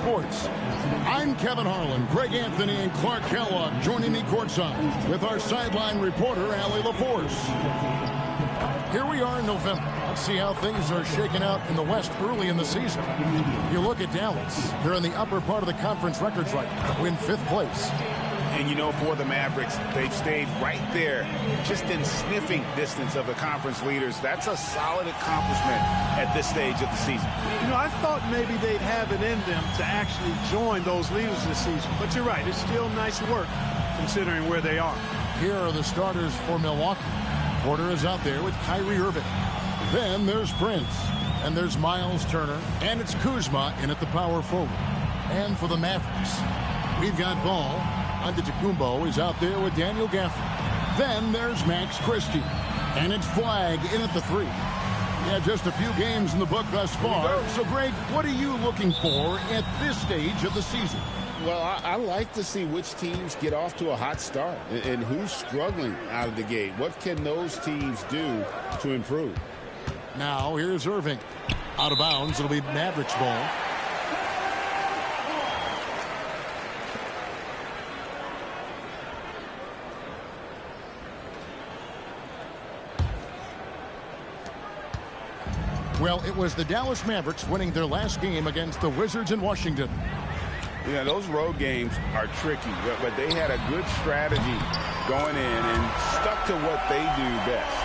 Sports. I'm Kevin Harlan, Greg Anthony, and Clark Kellogg joining me courtside with our sideline reporter, Allie LaForce. Here we are in November. Let's see how things are shaking out in the West early in the season. You look at Dallas. They're in the upper part of the conference records right now, in 5th place. And, you know, for the Mavericks, they've stayed right there, just in sniffing distance of the conference leaders. That's a solid accomplishment at this stage of the season. You know, I thought maybe they'd have it in them to actually join those leaders this season. But you're right, it's still nice work considering where they are. Here are the starters for Milwaukee. Porter is out there with Kyrie Irving. Then there's Prince. And there's Miles Turner. And it's Kuzma in at the power forward. And for the Mavericks, we've got Ball. Antetokounmpo is out there with Daniel Gafford. Then there's Max Christie. And it's Flagg in at the 3. Yeah, just a few games in the book thus far. So, Greg, what are you looking for at this stage of the season? Well, I like to see which teams get off to a hot start and who's struggling out of the gate. What can those teams do to improve? Now, here's Irving. Out of bounds. It'll be Mavericks ball. Well, it was the Dallas Mavericks winning their last game against the Wizards in Washington. Yeah, those road games are tricky, but they had a good strategy going in and stuck to what they do best.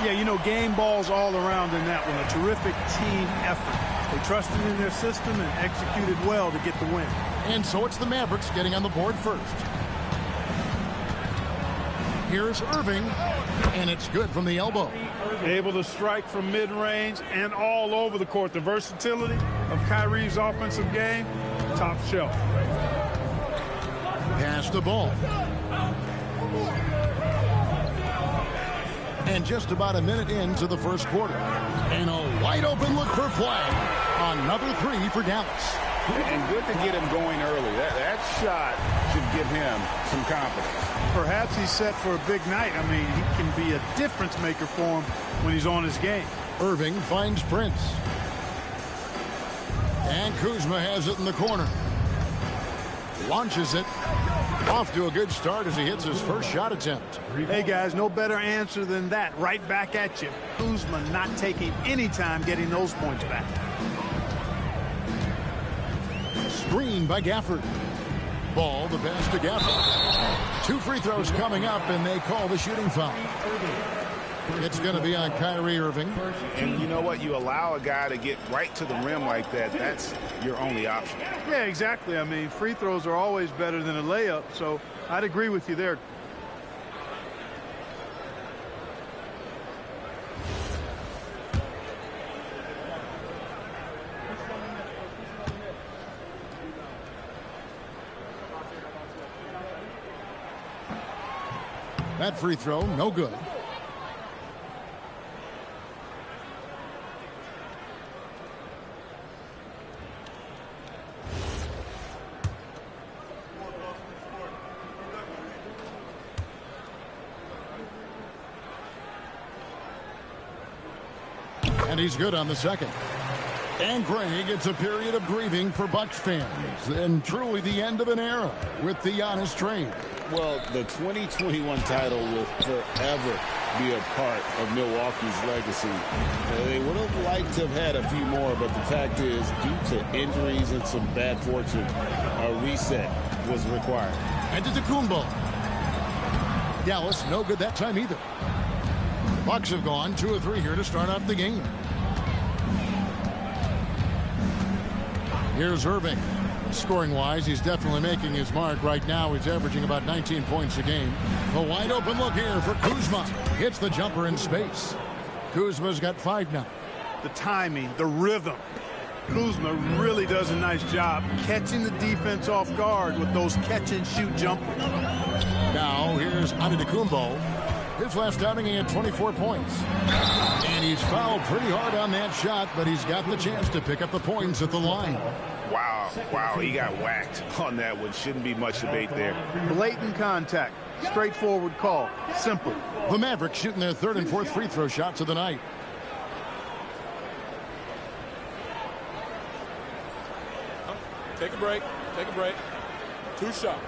Yeah, you know, game balls all around in that one. A terrific team effort. They trusted in their system and executed well to get the win. And so it's the Mavericks getting on the board first. Here's Irving, and it's good from the elbow. Able to strike from mid-range and all over the court. The versatility of Kyrie's offensive game, top shelf. Pass the ball. And just about a minute into the first quarter. And a wide open look for Flagg. Another 3 for Dallas. And good to get him going early. That shot should give him some confidence. Perhaps he's set for a big night. I mean, he can be a difference maker for him when he's on his game. Irving finds Prince. And Kuzma has it in the corner. Launches it. Off to a good start as he hits his first shot attempt. Hey, guys, no better answer than that. Right back at you. Kuzma not taking any time getting those points back. Screen by Gafford. Ball, the pass to Gafford. 2 free throws coming up, and they call the shooting foul. It's going to be on Kyrie Irving. And you know what? You allow a guy to get right to the rim like that. That's your only option. Yeah, exactly. I mean, free throws are always better than a layup, so I'd agree with you there. That free throw, no good. And he's good on the second. And Greg, it's a period of grieving for Bucks fans. And truly the end of an era with the Giannis trade. Well, the 2021 title will forever be a part of Milwaukee's legacy. They would have liked to have had a few more, but the fact is, due to injuries and some bad fortune, a reset was required. Antetokounmpo. Dallas, no good that time either. The Bucks have gone 2 of 3 here to start off the game. Here's Irving. Scoring-wise, he's definitely making his mark. Right now, he's averaging about 19 points a game. A wide-open look here for Kuzma. Hits the jumper in space. Kuzma's got 5 now. The timing, the rhythm. Kuzma really does a nice job catching the defense off guard with those catch-and-shoot jumpers. Now, here's Antetokounmpo. His last outing, he had 24 points. And he's fouled pretty hard on that shot, but he's got the chance to pick up the points at the line. Wow, he got whacked on that one. Shouldn't be much debate there. Blatant contact. Straightforward call. Simple. The Mavericks shooting their 3rd and 4th free throw shots of the night. Take a break. Take a break. 2 shots.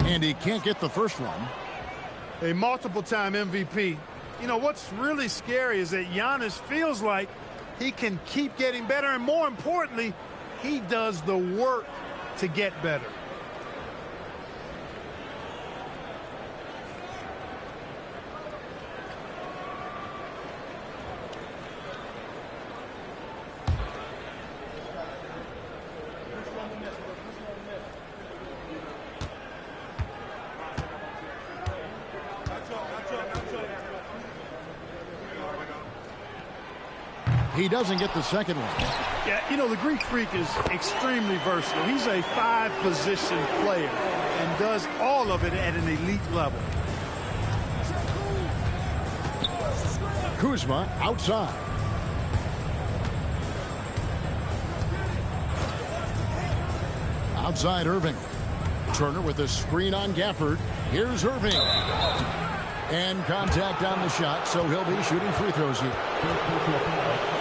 And he can't get the first one. A multiple-time MVP. You know, what's really scary is that Giannis feels like he can keep getting better, and more importantly, he does the work to get better. He doesn't get the second one. Yeah, you know, the Greek Freak is extremely versatile. He's a 5-position player and does all of it at an elite level. Kuzma outside. Outside Irving. Turner with a screen on Gafford. Here's Irving. And contact on the shot, so he'll be shooting free throws here.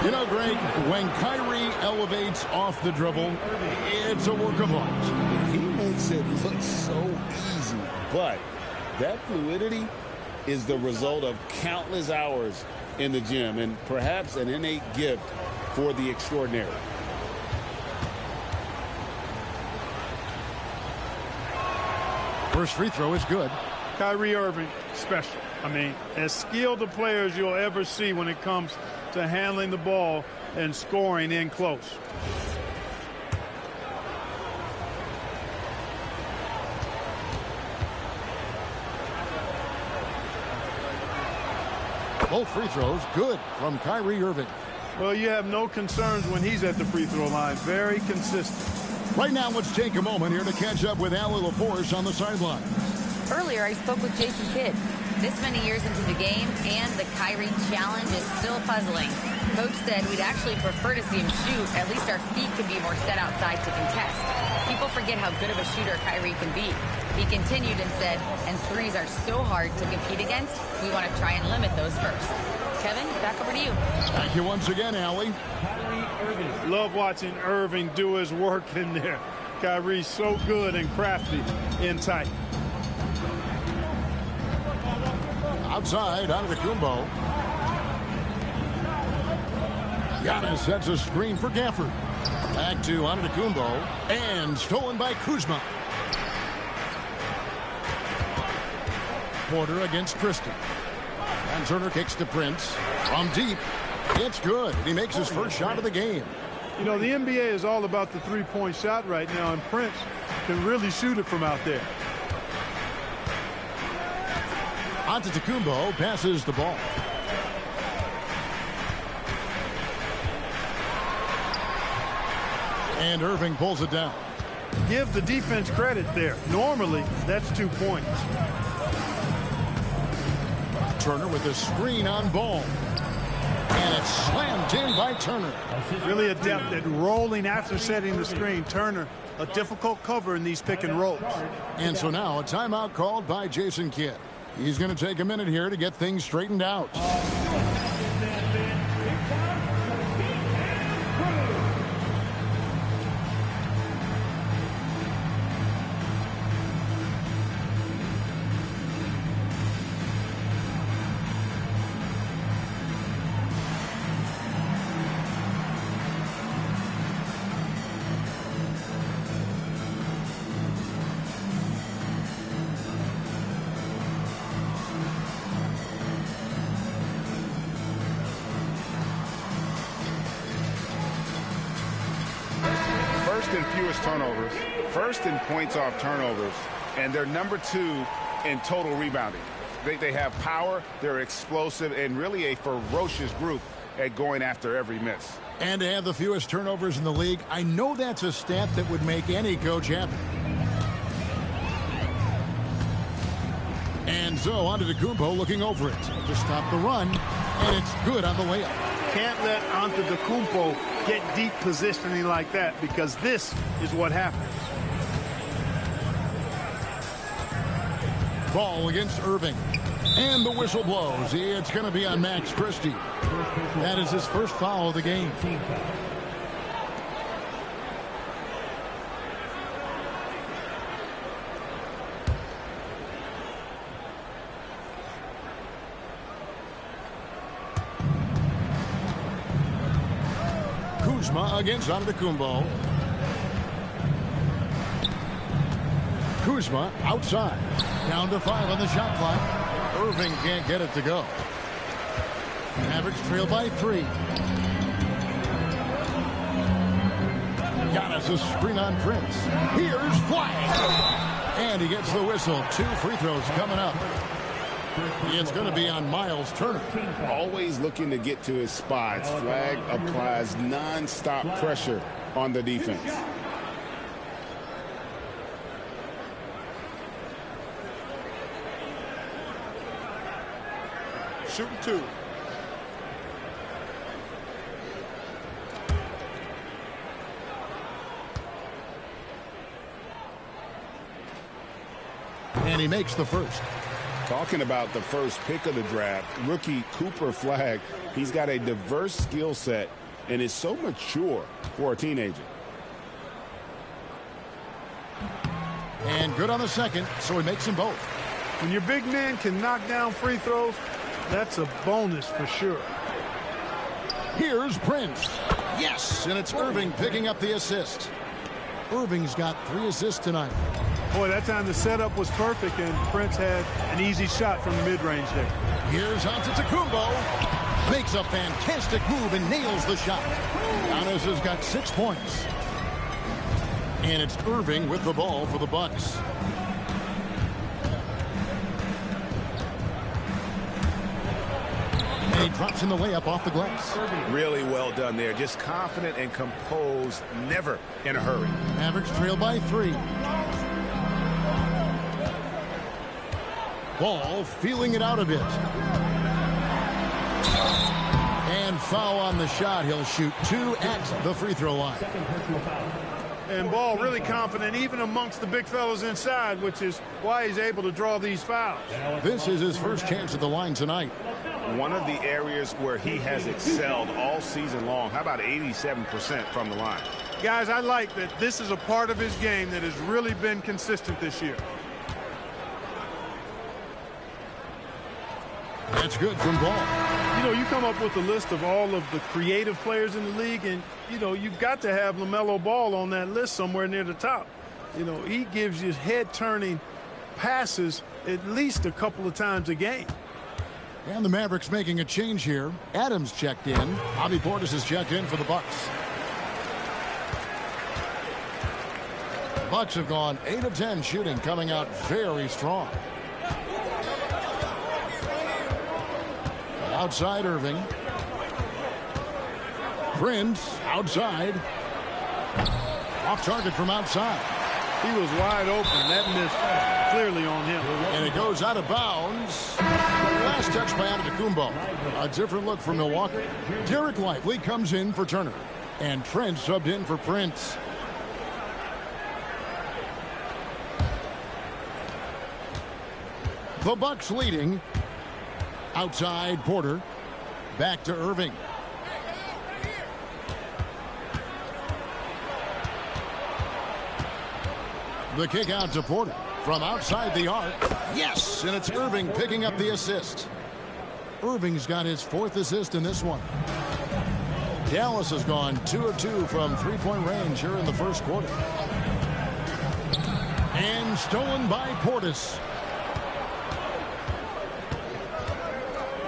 You know, Greg, when Kyrie elevates off the dribble, it's a work of art. He makes it look so easy, but that fluidity is the result of countless hours in the gym and perhaps an innate gift for the extraordinary. First free throw is good. Kyrie Irving, special. I mean, as skilled a player as you'll ever see when it comes to handling the ball and scoring in close. Both free throws good from Kyrie Irving. Well, you have no concerns when he's at the free throw line. Very consistent. Right now, let's take a moment here to catch up with Allie LaForce on the sideline. Earlier, I spoke with Jason Kidd. This many years into the game, and the Kyrie challenge is still puzzling. Coach said we'd actually prefer to see him shoot. At least our feet could be more set outside to contest. People forget how good of a shooter Kyrie can be. He continued and said, and threes are so hard to compete against, we want to try and limit those first. Kevin, back over to you. Thank you once again, Allie. Love watching Irving do his work in there. Kyrie's so good and crafty in tight. Outside, Antetokounmpo. Giannis sets a screen for Gafford. Back to Antetokounmpo, and stolen by Kuzma. Porter against Christie. And Turner kicks to Prince. From deep, it's good. He makes his first shot of the game. You know, the NBA is all about the three-point shot right now, and Prince can really shoot it from out there. Antetokounmpo passes the ball. And Irving pulls it down. Give the defense credit there. Normally, that's 2 points. Turner with a screen on Ball. And it's slammed in by Turner. Really adept at rolling after setting the screen. Turner, a difficult cover in these pick and rolls. And so now a timeout called by Jason Kidd. He's going to take a minute here to get things straightened out. Turnovers, first in points off turnovers, and they're number 2 in total rebounding. They have power, they're explosive, and really a ferocious group at going after every miss. And to have the fewest turnovers in the league, I know that's a stat that would make any coach happy. And so Antetokounmpo looking over it to stop the run, and it's good on the layup. can't let Antetokounmpo get deep positioning like that, because this is what happens. Ball against Irving. And the whistle blows. It's going to be on Max Christie. That is his first foul of the game. Kuzma against Antetokounmpo. Kuzma outside. Down to 5 on the shot clock. Irving can't get it to go. Mavericks trail by 3. Giannis a screen on Prince. Here's Flag. And he gets the whistle. 2 free throws coming up. It's going to be on Miles Turner. Always looking to get to his spots. Flag applies non-stop pressure on the defense. Shooting 2. And he makes the first. Talking about the first pick of the draft, rookie Cooper Flag. He's got a diverse skill set and is so mature for a teenager. And good on the second, so he makes them both. When your big man can knock down free throws, that's a bonus for sure. Here's Prince. Yes, and it's Irving picking up the assist. Irving's got 3 assists tonight. Boy, that time the setup was perfect, and Prince had an easy shot from the mid-range there. Here's Antetokounmpo. Makes a fantastic move and nails the shot. Giannis has got 6 points. And it's Irving with the ball for the Bucks. And he drops in the layup off the glass. Really well done there. Just confident and composed, never in a hurry. Mavericks trail by 3. Ball feeling it out a bit. And foul on the shot. He'll shoot 2 at the free throw line. And Ball really confident even amongst the big fellas inside, which is why he's able to draw these fouls. This is his first chance at the line tonight. One of the areas where he has excelled all season long. How about 87% from the line? Guys, I like that this is a part of his game that has really been consistent this year. That's good from Ball. You know, you come up with a list of all of the creative players in the league, and, you know, you've got to have LaMelo Ball on that list somewhere near the top. You know, he gives you head-turning passes at least a couple of times a game. And the Mavericks making a change here. Adams checked in. Bobby Portis has checked in for the Bucks. The Bucks have gone 8 of 10 shooting, coming out very strong. Outside Irving. Prince outside. Off target from outside. He was wide open. That missed clearly on him. And it goes out of bounds. Last touch by Antetokounmpo. A different look for Milwaukee. Derek Lively comes in for Turner. And Trent subbed in for Prince. The Bucks leading. Outside Porter. Back to Irving. The kick out to Porter from outside the arc. Yes, and it's Irving picking up the assist. Irving's got his 4th assist in this one. Dallas has gone 2 of 2 from three-point range here in the first quarter. And stolen by Portis.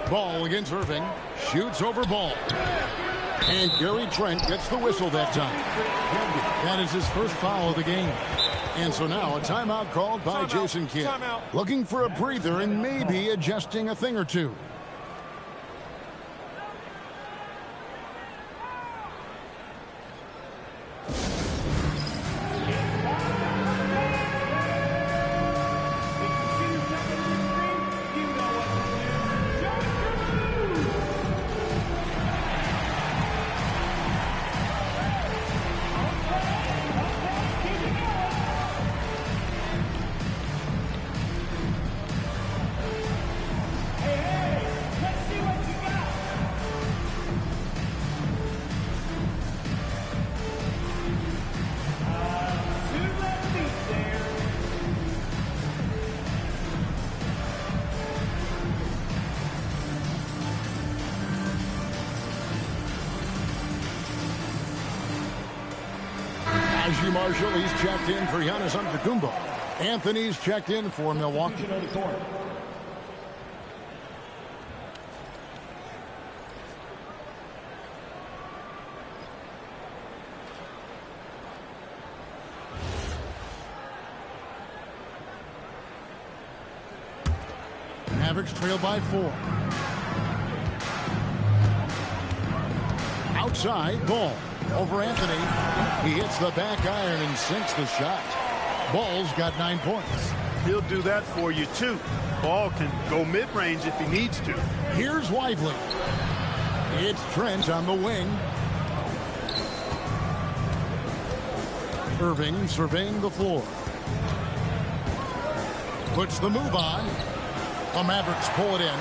Ball against Irving. Shoots over Ball. And Gary Trent gets the whistle that time. That is his first foul of the game. And so now a timeout called by Jason Kidd. Looking for a breather and maybe adjusting a thing or two. Najee Marshall, he's checked in for Giannis Antetokounmpo. Anthony's checked in for Milwaukee. Mavericks trail by 4. Outside, Ball over Anthony. He hits the back iron and sinks the shot. Ball's got 9 points. He'll do that for you, too. Ball can go mid-range if he needs to. Here's Lively. It's Trent on the wing. Irving surveying the floor. Puts the move on. The Mavericks pull it in.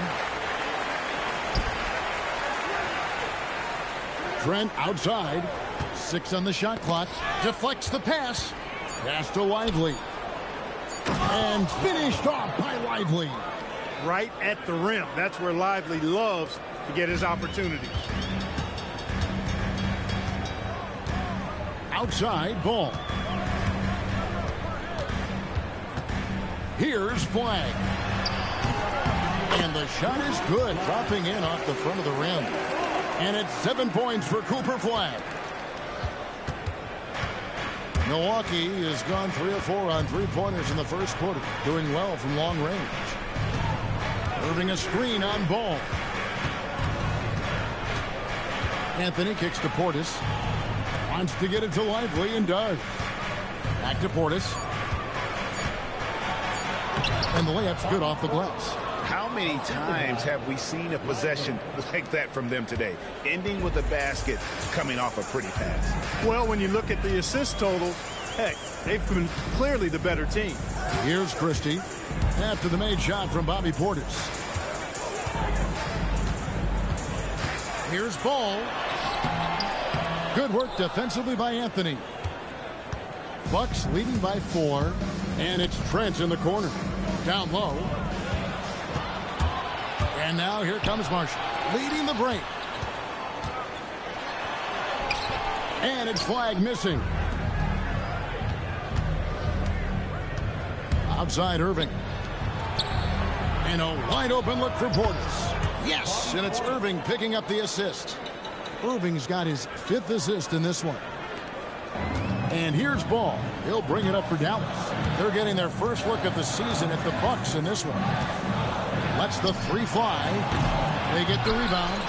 Trent outside. 6 on the shot clock. Deflects the pass. Pass to Lively. And finished off by Lively. Right at the rim. That's where Lively loves to get his opportunities. Outside, Ball. Here's Flag. And the shot is good, dropping in off the front of the rim. And it's 7 points for Cooper Flag. Milwaukee has gone 3 of 4 on three-pointers in the first quarter, doing well from long range. Irving a screen on Ball. Anthony kicks to Portis. Wants to get it to Lively and does. Back to Portis. And the layup's good off the glass. How many times have we seen a possession like that from them today? Ending with a basket, coming off a pretty pass. Well, when you look at the assist totals, heck, they've been clearly the better team. Here's Christie after the made shot from Bobby Portis. Here's Ball. Good work defensively by Anthony. Bucks leading by 4, and it's Trent in the corner. Down low. And now here comes Marshall, leading the break. And it's Flag missing. Outside Irving. And a wide open look for Portis. Yes, and it's Irving picking up the assist. Irving's got his 5th assist in this one. And here's Ball. He'll bring it up for Dallas. They're getting their first look of the season at the Bucks in this one. Lets the 3 fly. They get the rebound.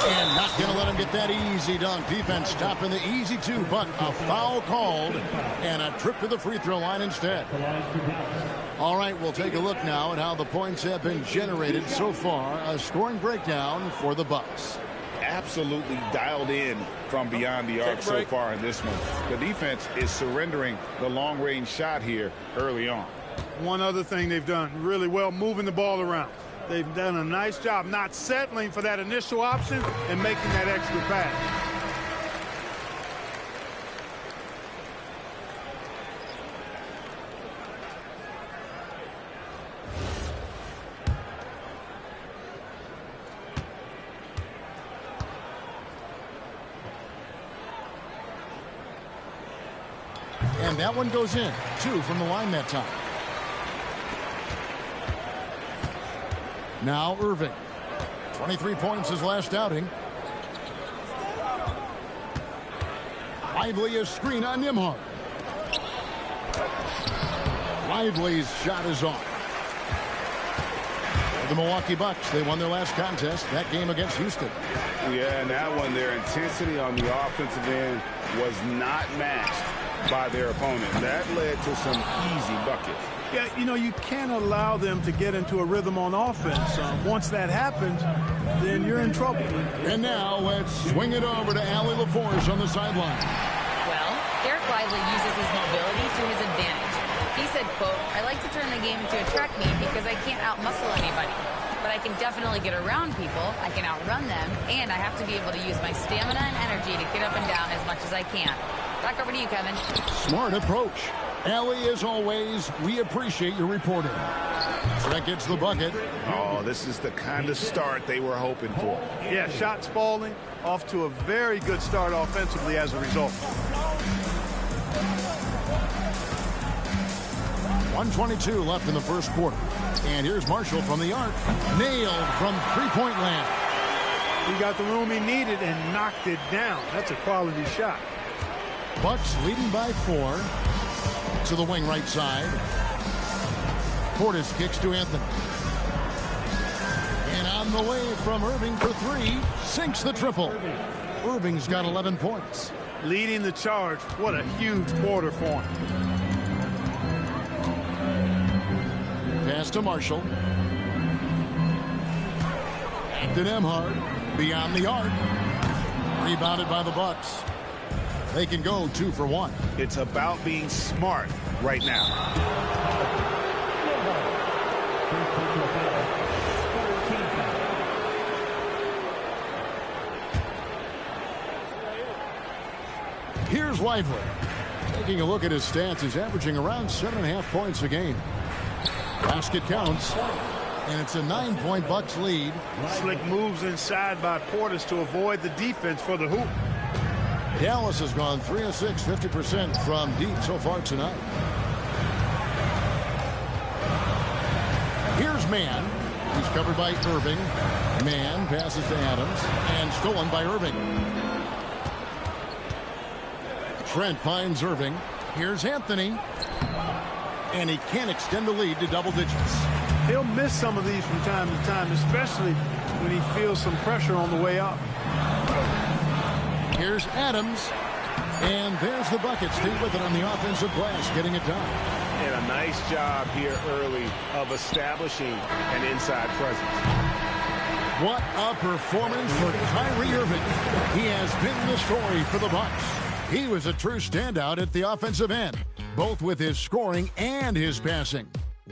And not going to let him get that easy dunk. Defense stopping the easy 2, but a foul called. And a trip to the free throw line instead. All right, we'll take a look now at how the points have been generated so far. A scoring breakdown for the Bucks. Absolutely dialed in from beyond the arc so far in this one. The defense is surrendering the long-range shot here early on. One other thing they've done really well, moving the ball around. They've done a nice job not settling for that initial option and making that extra pass. And that one goes in. 2 from the line that time. Now Irving. 23 points his last outing. Lively a screen on Nimhard. Lively's shot is off. The Milwaukee Bucks, they won their last contest, that game against Houston. Yeah, and that one, their intensity on the offensive end was not matched by their opponent. That led to some easy buckets. Yeah, you know, you can't allow them to get into a rhythm on offense. Once that happens, then you're in trouble. And now let's swing it over to Allie LaForce on the sideline. Well, Derek Lively uses his mobility to his advantage. He said, quote, "I like to turn the game into a track meet because I can't outmuscle anybody. But I can definitely get around people, I can outrun them, and I have to be able to use my stamina and energy to get up and down as much as I can." Back over to you, Kevin. Smart approach. Allie, as always, we appreciate your reporting. Trent gets the bucket. Oh, this is the kind of start they were hoping for. Yeah, shots falling, off to a very good start offensively as a result. 1:22 left in the first quarter. And here's Marshall from the arc. Nailed from three-point land. He got the room he needed and knocked it down. That's a quality shot. Bucks leading by 4. To the wing right side. Portis kicks to Anthony. And on the way from Irving for 3. Sinks the triple. Irving's got 11 points. Leading the charge. What a huge quarter for him. Pass to Marshall. Back to Nembhard. Beyond the arc. Rebounded by the Bucks. They can go 2 for 1. It's about being smart right now. Here's Lively. Taking a look at his stats, he's averaging around 7.5 points a game. Basket counts, and it's a 9-point Bucks lead. Slick moves inside by Portis to avoid the defense for the hoop. Dallas has gone 3 of 6, 50% from deep so far tonight. Here's Mann. He's covered by Irving. Mann passes to Adams and stolen by Irving. Trent finds Irving. Here's Anthony. And he can't extend the lead to double digits. He'll miss some of these from time to time, especially when he feels some pressure on the way up. Here's Adams. And there's the bucket. Stay with it on the offensive glass, getting it done. And a nice job here early of establishing an inside presence. What a performance for Kyrie Irving. He has been the story for the Bucks. He was a true standout at the offensive end, both with his scoring and his passing.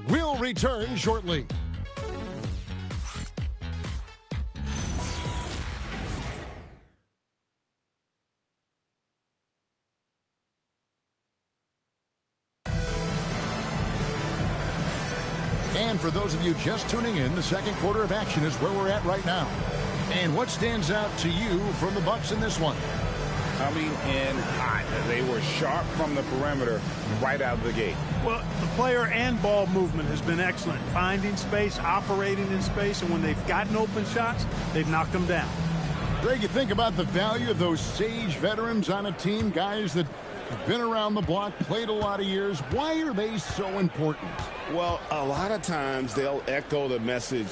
We'll return shortly. And for those of you just tuning in, the second quarter of action is where we're at right now. And what stands out to you from the Bucks in this one? Coming in hot. They were sharp from the perimeter right out of the gate. Well, the player and ball movement has been excellent. Finding space, operating in space, and when they've gotten open shots, they've knocked them down. Greg, you think about the value of those sage veterans on a team, guys that have been around the block, played a lot of years. Why are they so important? Well, a lot of times they'll echo the message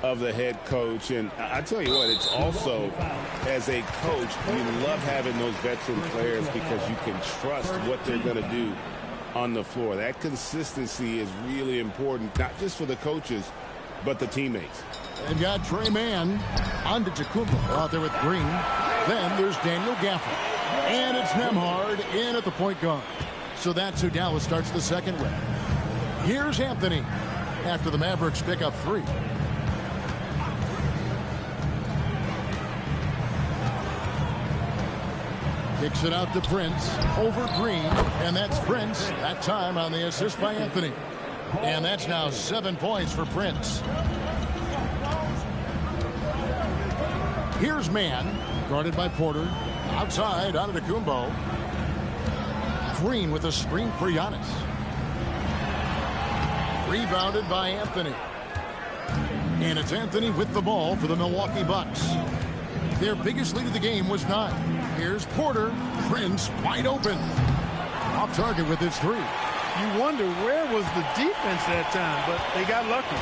of the head coach. And I tell you what, it's also, as a coach, you love having those veteran players because you can trust what they're going to do on the floor. That consistency is really important, not just for the coaches, but the teammates. They've got Trey Mann on to Tacumbo out there with Green. Then there's Daniel Gafford. And it's Nembhard in at the point guard. So that's who Dallas starts the second with. Here's Anthony after the Mavericks pick up 3. Kicks it out to Prince over Green, and that's Prince. That time on the assist by Anthony. And that's now 7 points for Prince. Here's Mann, guarded by Porter. Outside, out of Tacumbo. Green with a screen for Giannis. Rebounded by Anthony. And it's Anthony with the ball for the Milwaukee Bucks. Their biggest lead of the game was 9. Here's Porter. Prince wide open. Off target with his 3. You wonder where was the defense that time, but they got lucky.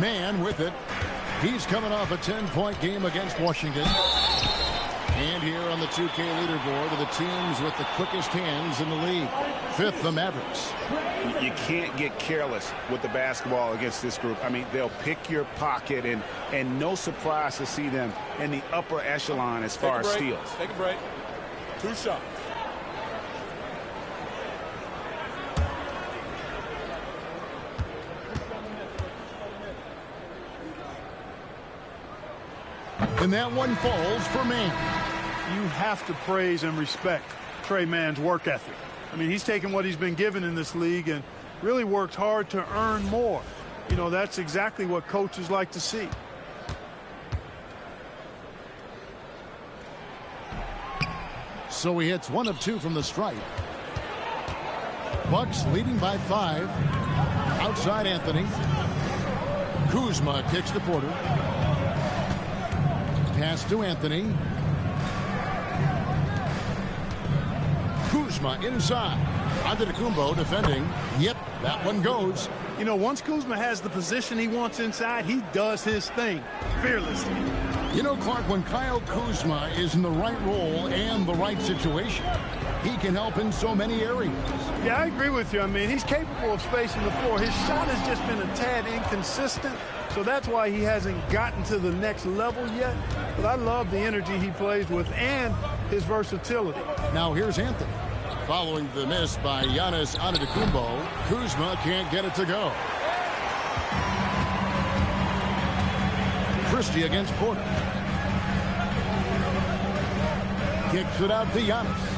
Mann with it. He's coming off a 10-point game against Washington. And here on the 2K leaderboard are the teams with the quickest hands in the league. 5th, the Mavericks. You can't get careless with the basketball against this group. I mean, they'll pick your pocket, and no surprise to see them in the upper echelon as far as steals. Take a break. 2 shots. And that one falls for Mann. You have to praise and respect Trey Mann's work ethic. I mean, he's taken what he's been given in this league and really worked hard to earn more. You know, that's exactly what coaches like to see. So he hits 1 of 2 from the stripe. Bucks leading by 5. Outside Anthony. Kuzma kicks to Porter. Pass to Anthony. Kuzma inside. Antetokounmpo defending. Yep, that one goes. You know, once Kuzma has the position he wants inside, he does his thing fearlessly. You know, Clark, when Kyle Kuzma is in the right role and the right situation, he can help in so many areas. Yeah, I agree with you. I mean, he's capable of spacing the floor. His shot has just been a tad inconsistent, so that's why he hasn't gotten to the next level yet. But I love the energy he plays with and his versatility. Now here's Anthony. Following the miss by Giannis Antetokounmpo, Kuzma can't get it to go. Christie against Porter. Kicks it out to Giannis.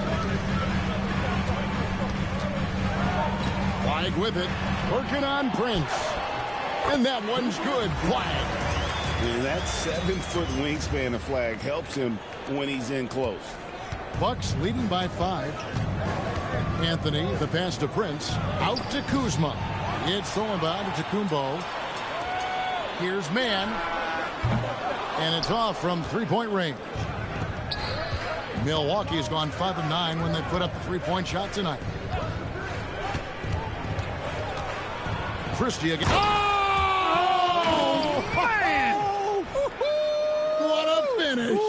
Flag with it. Working on Prince. And that one's good. Flag. And that 7-foot wingspan of Flag helps him when he's in close. Bucks leading by 5. Anthony, the pass to Prince. Out to Kuzma. It's thrown by Antetokounmpo. Here's man. And it's off from three-point range. Milwaukee has gone 5 of 9 when they put up the three-point shot tonight. Christie again. Oh, man! What a finish.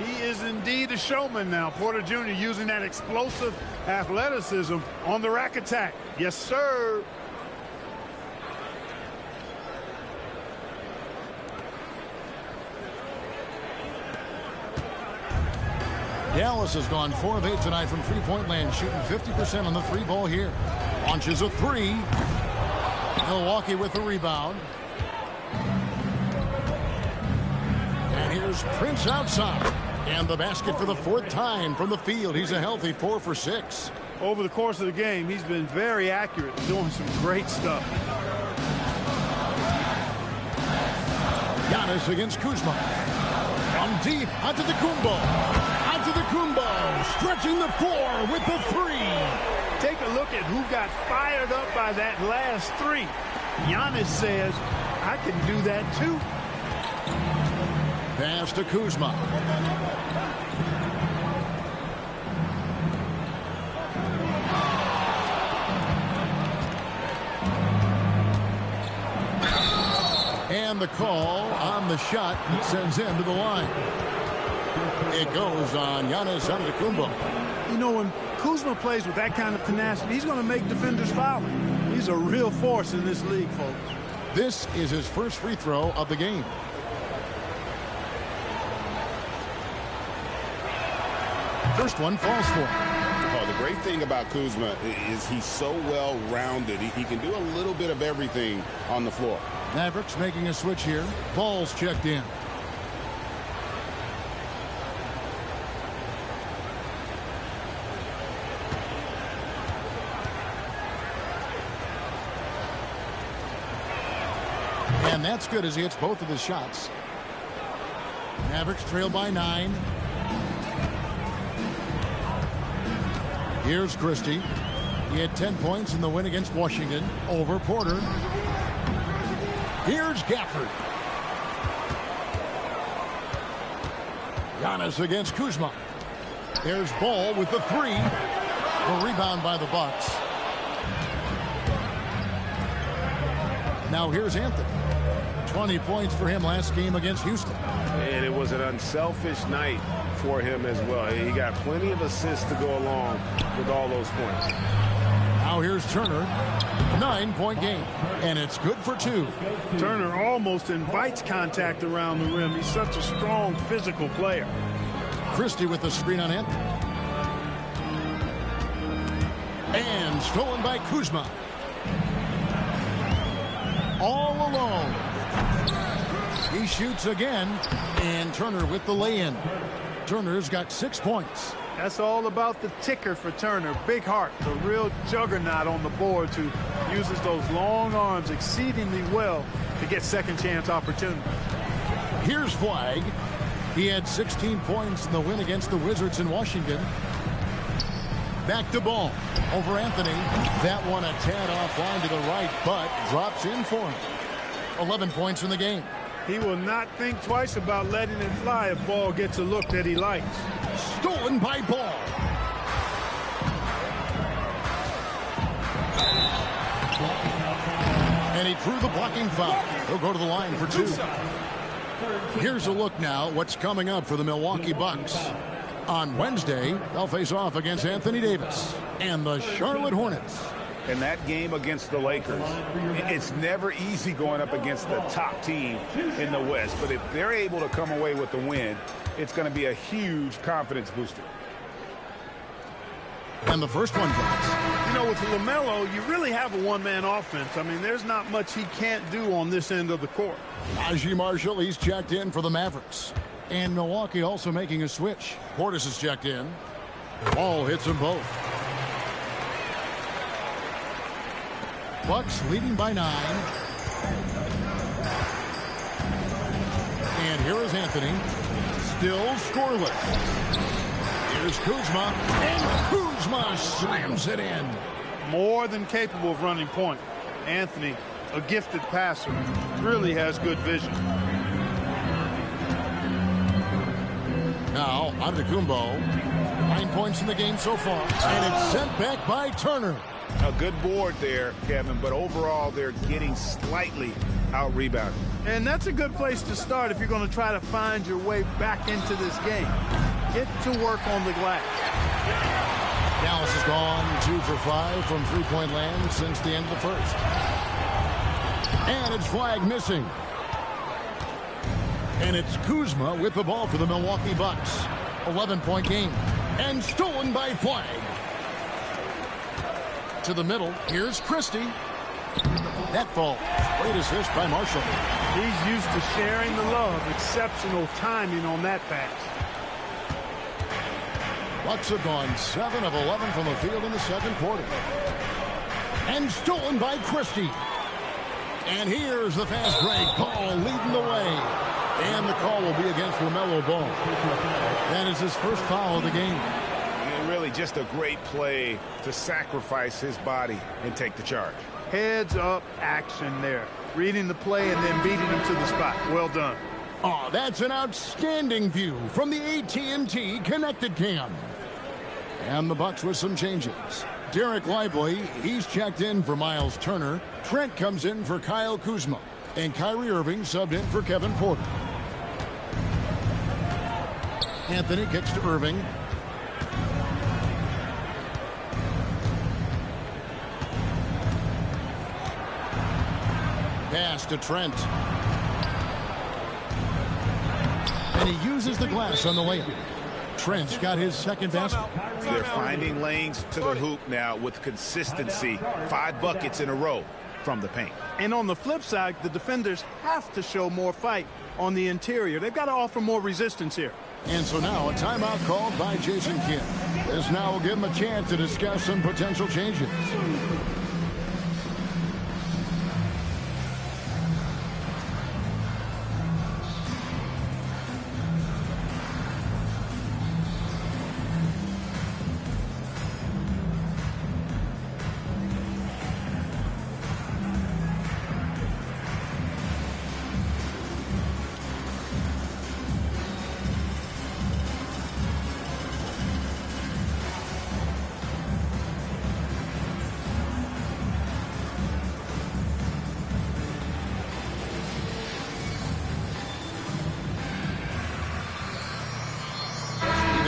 He is indeed a showman now. Porter Jr. using that explosive athleticism on the rack attack. Yes, sir. Dallas has gone 4 of 8 tonight from three-point land, shooting 50% on the three ball here. Launches a 3. Milwaukee with the rebound. And here's Prince outside. And the basket for the 4th time from the field. He's a healthy 4 for 6. Over the course of the game, he's been very accurate, doing some great stuff. Giannis against Kuzma. From deep, Antetokounmpo. Antetokounmpo stretching the floor with the 3. Take a look at who got fired up by that last 3. Giannis says, I can do that too. Pass to Kuzma. And the call on the shot that sends him to the line. It goes on Giannis Antetokounmpo. You know, when Kuzma plays with that kind of tenacity, he's going to make defenders foul. He's a real force in this league, folks. This is his first free throw of the game. First one falls for him. Oh, the great thing about Kuzma is he's so well-rounded. He can do a little bit of everything on the floor. Mavericks making a switch here. Ball's checked in. And that's good as he hits both of his shots. Mavericks trail by 9. Here's Christie. He had 10 points in the win against Washington over Porter. Here's Gafford. Giannis against Kuzma. There's Ball with the 3. A rebound by the Bucks. Now here's Anthony. 20 points for him last game against Houston. And it was an unselfish night for him as well. He got plenty of assists to go along with all those points. Now here's Turner. 9-point game. And it's good for 2. Turner almost invites contact around the rim. He's such a strong physical player. Christie with the screen on Anthony. And stolen by Kuzma. All alone. He shoots again. And Turner with the lay-in. Turner's got 6 points. That's all about the ticker for Turner. Big heart, the real juggernaut on the boards who uses those long arms exceedingly well to get second chance opportunities. Here's Flag. He had 16 points in the win against the Wizards in Washington. Back to ball. Over Anthony. That one a tad offline to the right, but drops in for him. 11 points in the game. He will not think twice about letting it fly if Ball gets a look that he likes. Stolen by Ball. And he drew the blocking foul. He'll go to the line for 2. Here's a look now what's coming up for the Milwaukee Bucks. On Wednesday, they'll face off against Anthony Davis and the Charlotte Hornets. In that game against the Lakers, it's never easy going up against the top team in the West. But if they're able to come away with the win, it's going to be a huge confidence booster. And the first one drops. You know, with LaMelo, you really have a one-man offense. I mean, there's not much he can't do on this end of the court. Najee Marshall, he's checked in for the Mavericks. And Milwaukee also making a switch. Portis is checked in. Ball hits them both. Bucks leading by 9. And here is Anthony. Still scoreless. Here's Kuzma. And Kuzma slams it in. More than capable of running point. Anthony, a gifted passer, really has good vision. Now, Antetokounmpo. 9 points in the game so far. And it's sent back by Turner. A good board there, Kevin, but overall they're getting slightly out-rebounded. And that's a good place to start if you're going to try to find your way back into this game. Get to work on the glass. Dallas has gone 2 for 5 from three-point land since the end of the first. And it's flag missing. And it's Kuzma with the ball for the Milwaukee Bucks. 11-point game. And stolen by Flag. To the middle. Here's Christie. That ball. Great assist by Marshall. He's used to sharing the love. Exceptional timing on that pass. Bucks have gone 7 of 11 from the field in the second quarter. And stolen by Christie. And here's the fast break. Ball leading the way. And the call will be against LaMelo Ball. That is his first foul of the game. And really just a great play to sacrifice his body and take the charge. Heads up action there. Reading the play and then beating him to the spot. Well done. Oh, that's an outstanding view from the AT&T Connected Cam. And the Bucks with some changes. Derek Lively, he's checked in for Miles Turner. Trent comes in for Kyle Kuzma. And Kyrie Irving subbed in for Kevin Porter. Anthony kicks to Irving. Pass to Trent. And he uses the glass on the layup. Trent's got his second basket. They're finding lanes to the hoop now with consistency. 5 buckets in a row from the paint. And on the flip side, the defenders have to show more fight on the interior. They've got to offer more resistance here. And so now a timeout called by Jason Kidd. This now will give him a chance to discuss some potential changes.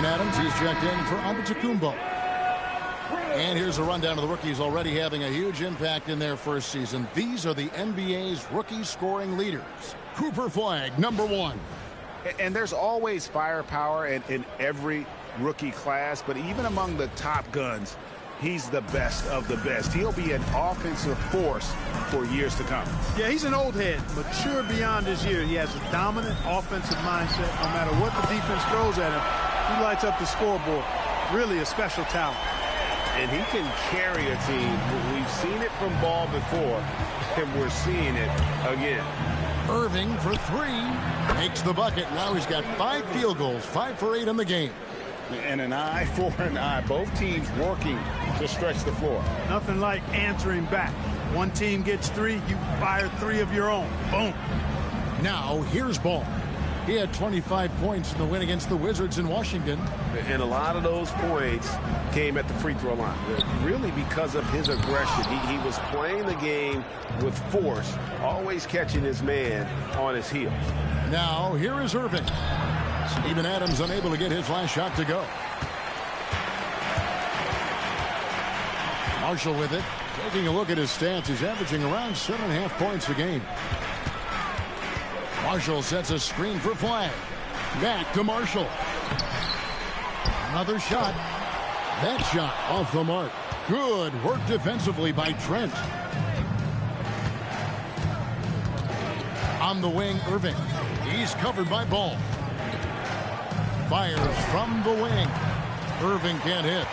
Adams, he's checked in for Antetokounmpo. And here's a rundown of the rookies already having a huge impact in their first season. These are the NBA's rookie scoring leaders. Cooper Flag, number 1. And there's always firepower in every rookie class, but even among the top guns, he's the best of the best. He'll be an offensive force for years to come. Yeah, he's an old head, mature beyond his year. He has a dominant offensive mindset. No matter what the defense throws at him, he lights up the scoreboard. Really a special talent. And he can carry a team. We've seen it from Ball before, and we're seeing it again. Irving for 3. Makes the bucket. Now he's got 5 field goals, 5 for 8 in the game. And an eye for an eye. Both teams working to stretch the floor. Nothing like answering back. One team gets 3, you fire 3 of your own. Boom. Now, here's Ball. He had 25 points in the win against the Wizards in Washington. And a lot of those points came at the free throw line. Really because of his aggression. He was playing the game with force, always catching his man on his heels. Now, here is Irving. Steven Adams unable to get his last shot to go. Marshall with it. Taking a look at his stats, he's averaging around 7.5 points a game. Marshall sets a screen for Flag. Back to Marshall. Another shot. That shot off the mark. Good work defensively by Trent. On the wing, Irving. He's covered by Ball. Fires from the wing. Irving can't hit.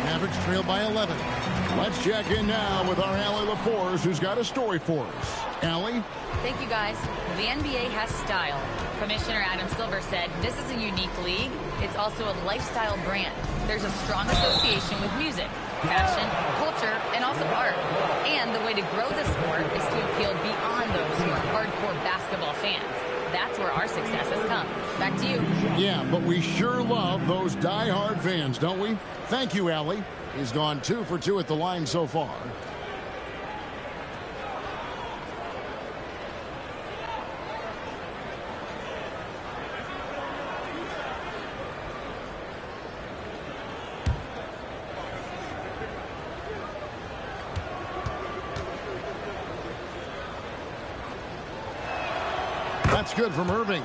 Mavericks trail by 11. Let's check in now with our Allie LaForce, who's got a story for us. Allie? Thank you, guys. The NBA has style. Commissioner Adam Silver said this is a unique league. It's also a lifestyle brand. There's a strong association with music, fashion, culture, and also art. And the way to grow the sport is to appeal beyond those who are hardcore basketball fans. That's where our success has come. Back to you. Yeah, but we sure love those die-hard fans, don't we? Thank you, Allie. He's gone 2 for 2 at the line so far. That's good from Irving.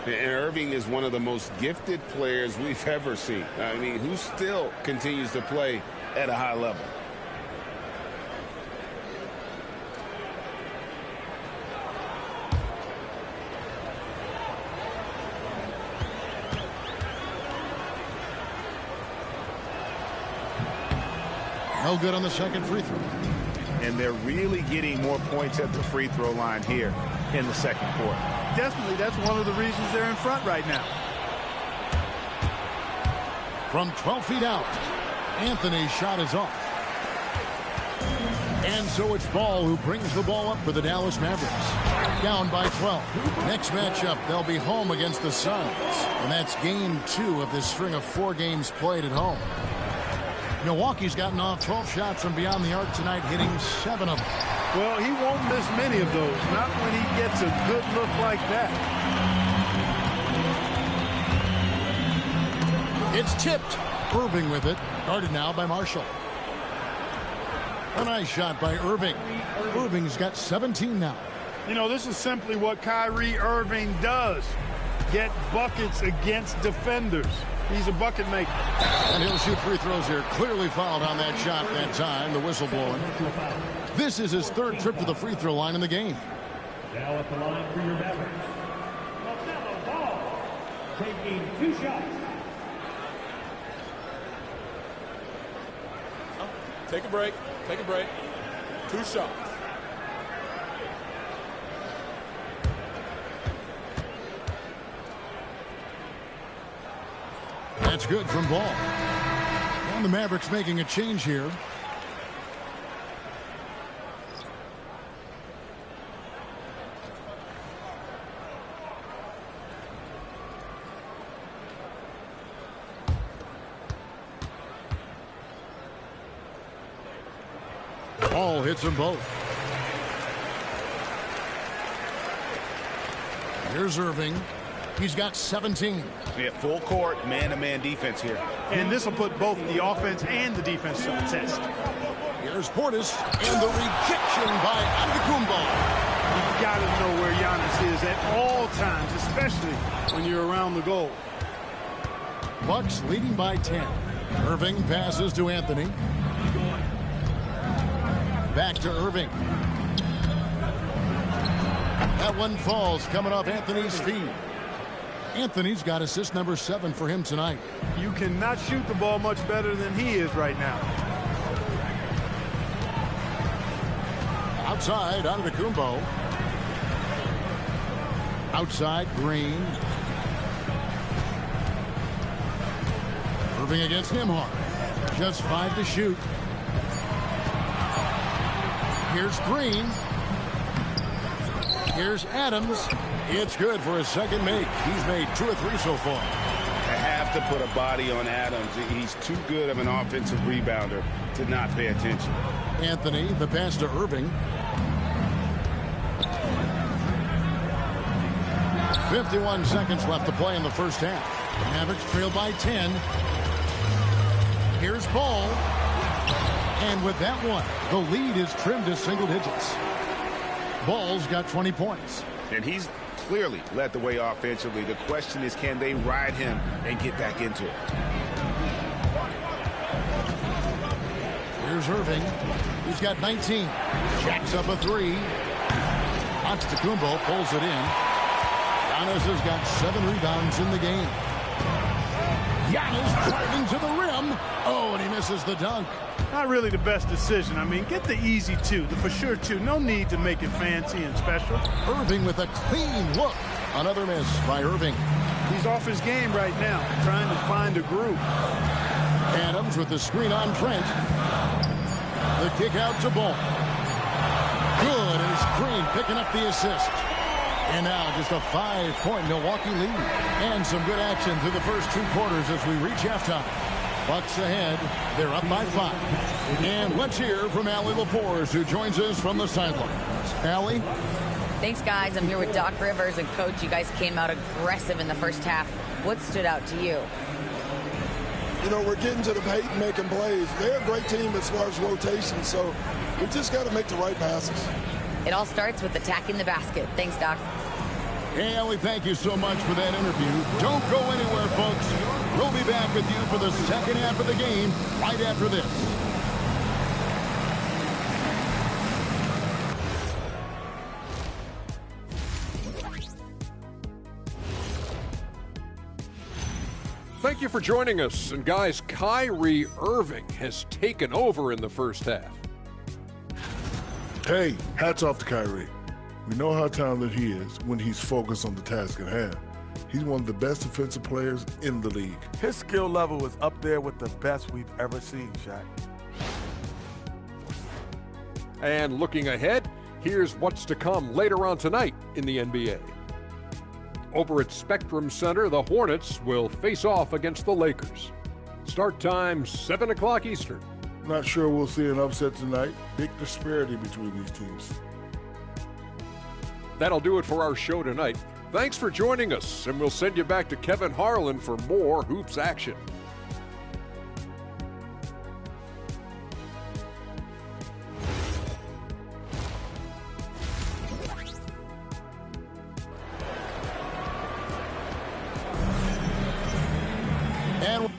And Irving is one of the most gifted players we've ever seen. I mean, who still continues to play at a high level. No good on the second free throw. And they're really getting more points at the free throw line here in the second quarter. Definitely, that's one of the reasons they're in front right now. From 12 feet out, Anthony's shot is off. And so it's Ball who brings the ball up for the Dallas Mavericks. Down by 12. Next matchup, they'll be home against the Suns. And that's game 2 of this string of 4 games played at home. Milwaukee's gotten off 12 shots from beyond the arc tonight, hitting 7 of them. Well, he won't miss many of those, not when he gets a good look like that. It's tipped. Irving with it. Guarded now by Marshall. A nice shot by Irving. Irving's got 17 now. You know, this is simply what Kyrie Irving does. Get buckets against defenders. He's a bucket maker. And he'll shoot free throws here. Clearly fouled on that shot that time. The whistle blowing. This is his 3rd trip to the free throw line in the game. Now at the line for your Mavericks, LaMelo Ball, taking 2 shots. Take a break. Take a break. 2 shots. That's good from Ball. And the Mavericks making a change here. Ball hits them both. Here's Irving. He's got 17. Yeah, full court, man-to-man defense here. And this will put both the offense and the defense to the test. Here's Portis, and the rejection by Antetokounmpo. You've got to know where Giannis is at all times, especially when you're around the goal. Bucks leading by 10. Irving passes to Anthony. Back to Irving. That one falls, coming off Anthony's feet. Anthony's got assist number 7 for him tonight. You cannot shoot the ball much better than he is right now. Outside, Antetokounmpo. Outside, Green. Irving against Nembhard. Just 5 to shoot. Here's Green. Here's Adams. It's good for his second make. He's made 2 or 3 so far. I have to put a body on Adams. He's too good of an offensive rebounder to not pay attention. Anthony, the pass to Irving. 51 seconds left to play in the first half. The Mavericks trail by 10. Here's Ball. And with that one, the lead is trimmed to single digits. Ball's got 20 points. And he's clearly led the way offensively. The question is, can they ride him and get back into it? Here's Irving. He's got 19. Jacks up a 3. Antetokounmpo pulls it in. Giannis has got 7 rebounds in the game. Giannis driving to the rim. Oh, and he misses the dunk. Not really the best decision. I mean, get the easy 2, the for sure 2. No need to make it fancy and special. Irving with a clean look. Another miss by Irving. He's off his game right now, trying to find a groove. Adams with the screen on Trent. The kick out to Ball. Good, and it's Green picking up the assist. And now just a 5-point Milwaukee lead. And some good action through the first 2 quarters as we reach halftime. Bucks ahead. They're up by 5. And let's hear from Allie LaForce, who joins us from the sidelines. Allie? Thanks, guys. I'm here with Doc Rivers and Coach. You guys came out aggressive in the first half. What stood out to you? You know, we're getting to the paint and making plays. They're a great team as far as rotation, so we just got to make the right passes. It all starts with attacking the basket. Thanks, Doc. Hey, Allie, thank you so much for that interview. Don't go anywhere, folks. We'll be back with you for the second half of the game right after this. Thank you for joining us. And guys, Kyrie Irving has taken over in the first half. Hey, hats off to Kyrie. We know how talented he is when he's focused on the task at hand. He's one of the best defensive players in the league. His skill level is up there with the best we've ever seen, Shaq. And looking ahead, here's what's to come later on tonight in the NBA. Over at Spectrum Center, the Hornets will face off against the Lakers. Start time, 7 o'clock Eastern. Not sure we'll see an upset tonight. Big disparity between these teams. That'll do it for our show tonight. Thanks for joining us, and we'll send you back to Kevin Harlan for more Hoops action. And